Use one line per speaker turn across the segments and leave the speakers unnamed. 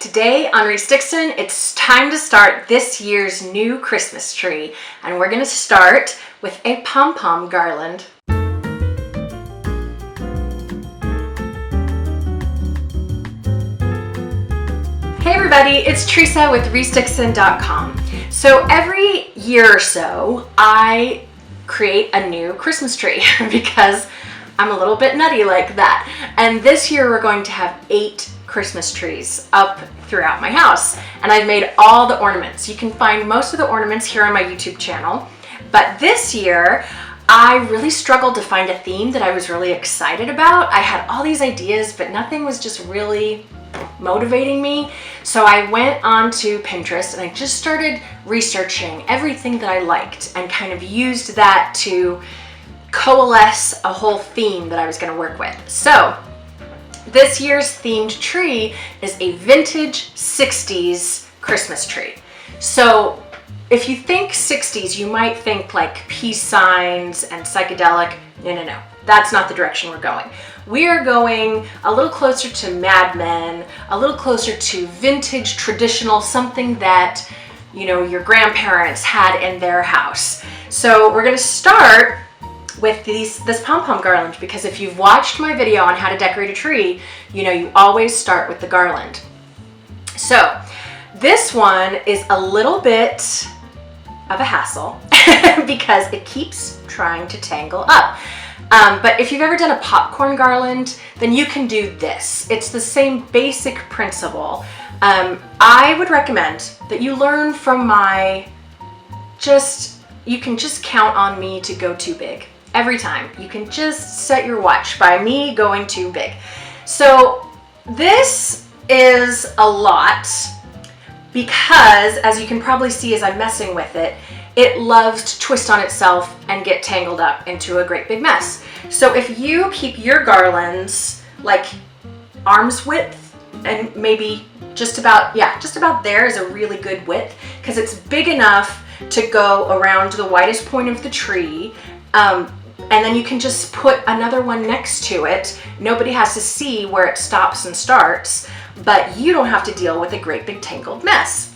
Today on Reese Dixon, it's time to start this year's new Christmas tree, and we're going to start with a Pom Pom Garland. Hey everybody, it's Teresa with ReeseDixon.com. So every year or so, I create a new Christmas tree because I'm a little bit nutty like that. And this year we're going to have 8 Christmas trees up throughout my house, and I've made all the ornaments. You can find most of the ornaments here on my YouTube channel, but this year I really struggled to find a theme that I was really excited about. I had all these ideas, but nothing was just really motivating me. So I went onto Pinterest and I just started researching everything that I liked and kind of used that to coalesce a whole theme that I was going to work with. So this year's themed tree is a vintage 60s Christmas tree. So if you think 60s, you might think like peace signs and psychedelic. No. That's not the direction we're going. We are going a little closer to Mad Men, a little closer to vintage traditional, something that, you know, your grandparents had in their house. So we're gonna start with this Pom Pom Garland, because if you've watched my video on how to decorate a tree, you know you always start with the garland. So this one is a little bit of a hassle because it keeps trying to tangle up. But if you've ever done a popcorn garland, then you can do this. It's the same basic principle. I would recommend that you learn from you can just count on me to go too big. Every time. You can just set your watch by me going too big. So this is a lot because, as you can probably see as I'm messing with it, it loves to twist on itself and get tangled up into a great big mess. So if you keep your garlands like arm's width, and maybe just about there is a really good width, because it's big enough to go around the widest point of the tree. And then you can just put another one next to it. Nobody has to see where it stops and starts, but you don't have to deal with a great big tangled mess.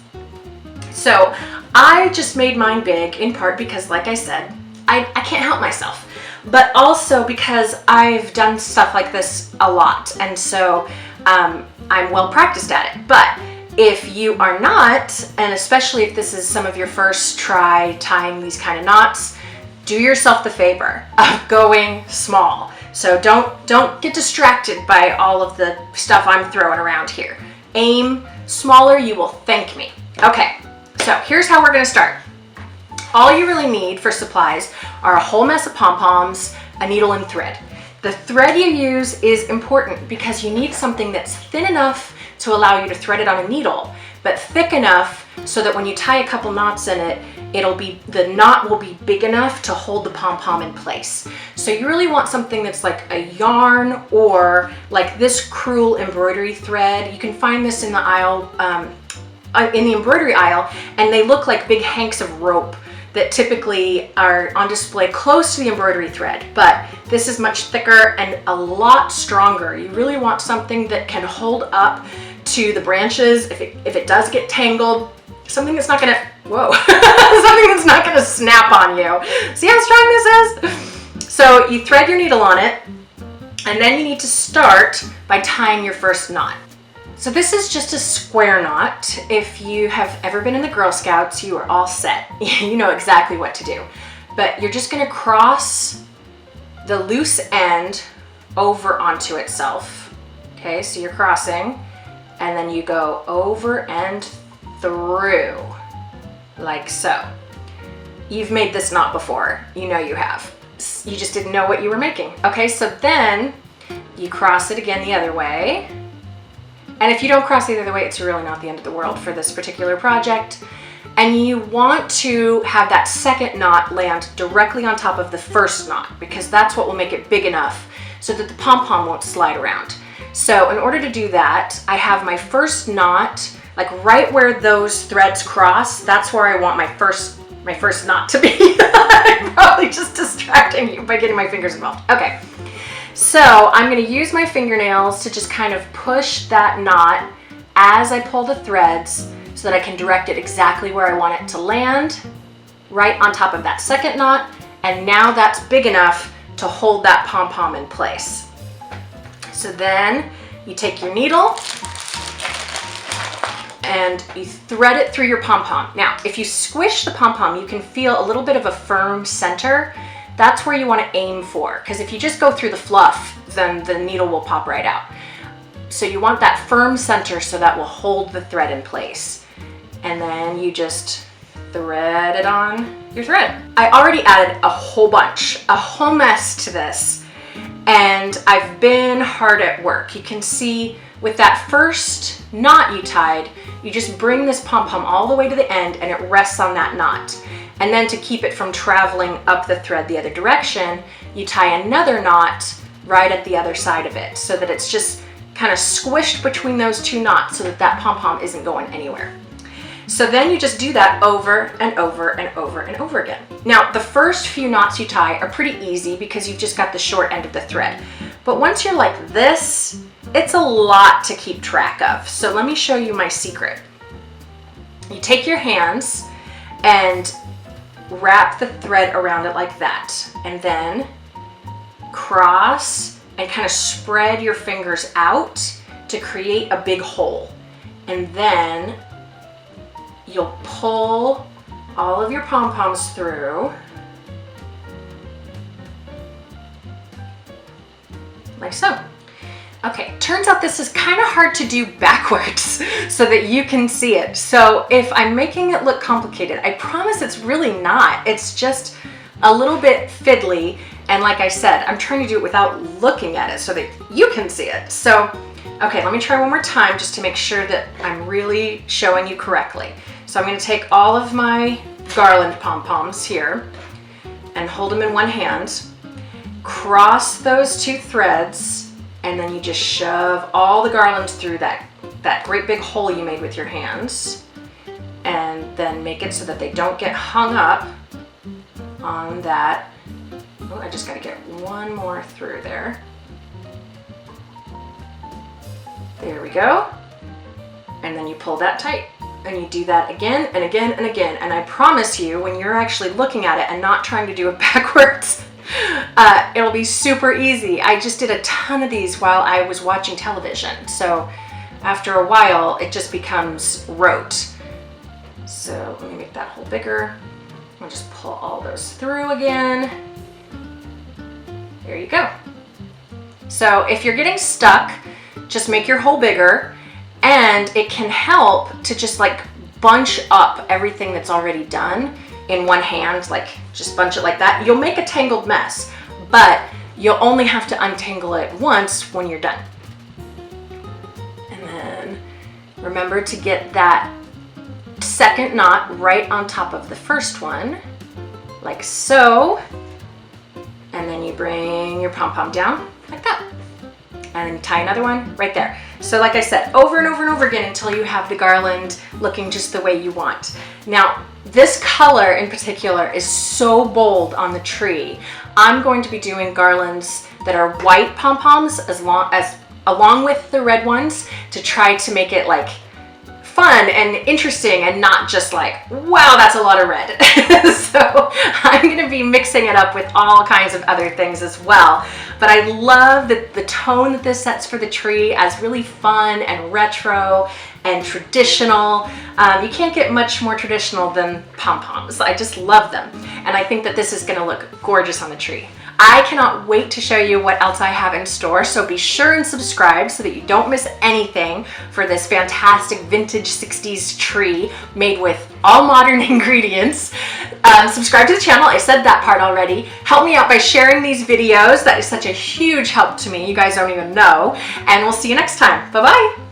So I just made mine big, in part because, like I said, I can't help myself, but also because I've done stuff like this a lot, and so I'm well practiced at it. But if you are not, and especially if this is some of your first try tying these kind of knots, do yourself the favor of going small. So don't get distracted by all of the stuff I'm throwing around here. Aim smaller, you will thank me. Okay, so here's how we're gonna start. All you really need for supplies are a whole mess of pom-poms, a needle and thread. The thread you use is important because you need something that's thin enough to allow you to thread it on a needle, but thick enough so that when you tie a couple knots in it, the knot will be big enough to hold the pom-pom in place. So you really want something that's like a yarn, or like this crewel embroidery thread. You can find this in the aisle, in the embroidery aisle, and they look like big hanks of rope that typically are on display close to the embroidery thread, but this is much thicker and a lot stronger. You really want something that can hold up to the branches if it does get tangled. Something that's not gonna, something that's not gonna snap on you. See how strong this is? So you thread your needle on it, and then you need to start by tying your first knot. So this is just a square knot. If you have ever been in the Girl Scouts, you are all set. You know exactly what to do. But you're just gonna cross the loose end over onto itself. Okay, so you're crossing, and then you go over and through, like so. You've made this knot before, you know you have. You just didn't know what you were making. Okay, so then you cross it again the other way. And if you don't cross it the other way, it's really not the end of the world for this particular project. And you want to have that second knot land directly on top of the first knot, because that's what will make it big enough so that the pom-pom won't slide around. So in order to do that, I have my first knot like right where those threads cross. That's where I want my first knot to be. I'm probably just distracting you by getting my fingers involved. Okay, so I'm going to use my fingernails to just kind of push that knot as I pull the threads so that I can direct it exactly where I want it to land, right on top of that second knot. And now that's big enough to hold that pom-pom in place. So then you take your needle and you thread it through your pom-pom. Now, if you squish the pom-pom, you can feel a little bit of a firm center. That's where you want to aim for, because if you just go through the fluff, then the needle will pop right out. So you want that firm center so that will hold the thread in place. And then you just thread it on your thread. I already added a whole mess to this, and I've been hard at work. You can see with that first knot you tied, you just bring this pom-pom all the way to the end and it rests on that knot. And then to keep it from traveling up the thread the other direction, you tie another knot right at the other side of it so that it's just kind of squished between those two knots so that that pom-pom isn't going anywhere. So then you just do that over and over and over and over again. Now, the first few knots you tie are pretty easy because you've just got the short end of the thread. But once you're like this, it's a lot to keep track of. So let me show you my secret. You take your hands and wrap the thread around it like that, and then cross and kind of spread your fingers out to create a big hole. And then you'll pull all of your pom-poms through like so. Okay, turns out this is kind of hard to do backwards so that you can see it. So if I'm making it look complicated, I promise it's really not. It's just a little bit fiddly. And like I said, I'm trying to do it without looking at it so that you can see it. So, okay, let me try one more time just to make sure that I'm really showing you correctly. So I'm going to take all of my garland pom-poms here and hold them in one hand, cross those two threads, and then you just shove all the garlands through that great big hole you made with your hands, and then make it so that they don't get hung up on that. Oh, I just got to get one more through there. There we go. And then you pull that tight. And you do that again and again and again. And I promise you, when you're actually looking at it and not trying to do it backwards, it'll be super easy. I just did a ton of these while I was watching television. So after a while, it just becomes rote. So let me make that hole bigger. I'll just pull all those through again. There you go. So if you're getting stuck, just make your hole bigger. And it can help to just like bunch up everything that's already done in one hand, like just bunch it like that. You'll make a tangled mess, but you'll only have to untangle it once when you're done. And then remember to get that second knot right on top of the first one, like so. And then you bring your pom-pom down like that. And then you tie another one right there. So like I said, over and over and over again until you have the garland looking just the way you want. Now, this color in particular is so bold on the tree. I'm going to be doing garlands that are white pom-poms along with the red ones to try to make it like fun and interesting and not just like, wow, that's a lot of red. So I'm going to be mixing it up with all kinds of other things as well. But I love the tone that this sets for the tree as really fun and retro and traditional. You can't get much more traditional than pom-poms. I just love them. And I think that this is going to look gorgeous on the tree. I cannot wait to show you what else I have in store, so be sure and subscribe so that you don't miss anything for this fantastic vintage 60s tree made with all modern ingredients. Subscribe to the channel, I said that part already. Help me out by sharing these videos. That is such a huge help to me. You guys don't even know. And we'll see you next time. Bye-bye.